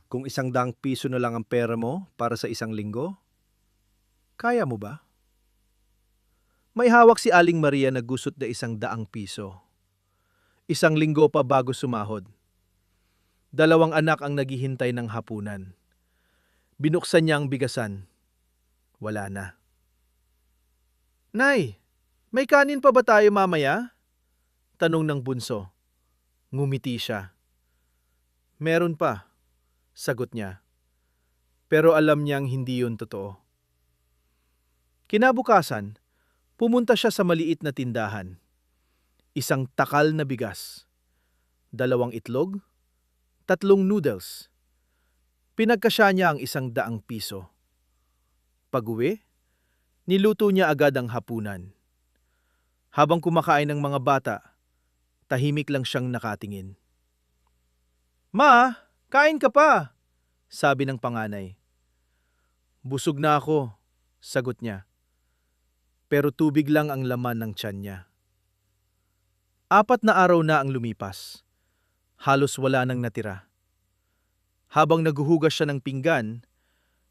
Kung 100 piso na lang ang pera mo para sa isang linggo, kaya mo ba? May hawak si Aling Maria na gusot na 100 piso. Isang linggo pa bago sumahod. Dalawang anak ang naghihintay ng hapunan. Binuksan niya ang bigasan. Wala na. Nay, may kanin pa ba tayo mamaya? Tanong ng bunso. Ngumiti siya. Meron pa, sagot niya. Pero alam niyang hindi yun totoo. Kinabukasan, pumunta siya sa maliit na tindahan. Isang takal na bigas, 2 itlog, 3 noodles. Pinagkasya niya ang 100 piso. Pag-uwi, niluto niya agad ang hapunan. Habang kumakain ng mga bata, tahimik lang siyang nakatingin. Ma, kain ka pa, sabi ng panganay. Busog na ako, sagot niya. Pero tubig lang ang laman ng tiyan niya. 4 na araw na ang lumipas. Halos wala nang natira. Habang naguhugas siya ng pinggan,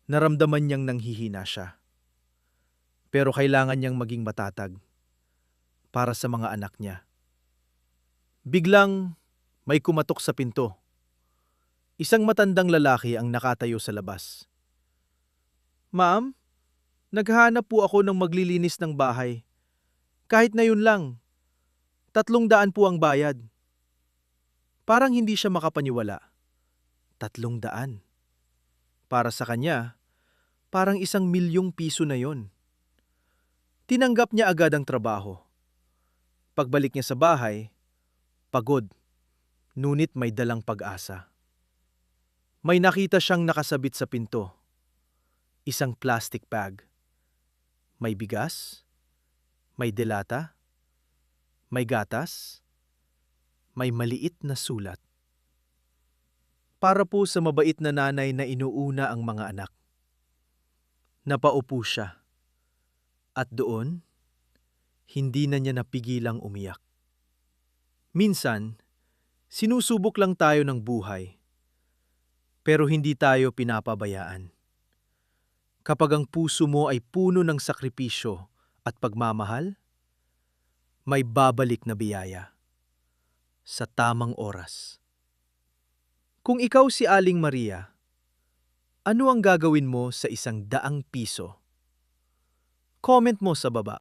naramdaman niyang nanghihina siya. Pero kailangan niyang maging matatag para sa mga anak niya. Biglang may kumatok sa pinto. Isang matandang lalaki ang nakatayo sa labas. Ma'am, naghahanap po ako ng maglilinis ng bahay. Kahit na yun lang, 300 po ang bayad. Parang hindi siya makapaniwala. 300. Para sa kanya, parang 1 milyong piso na yon. Tinanggap niya agad ang trabaho. Pagbalik niya sa bahay, pagod, ngunit may dalang pag-asa. May nakita siyang nakasabit sa pinto. Isang plastic bag. May bigas, may delata, may gatas, may maliit na sulat. Para po sa mabait na nanay na inuuna ang mga anak. Napaupo siya. At doon, hindi na niya napigilang umiyak. Minsan, sinusubok lang tayo ng buhay, pero hindi tayo pinapabayaan. Kapag ang puso mo ay puno ng sakripisyo at pagmamahal, may babalik na biyaya sa tamang oras. Kung ikaw si Aling Maria, ano ang gagawin mo sa 100 piso? Comment mo sa baba.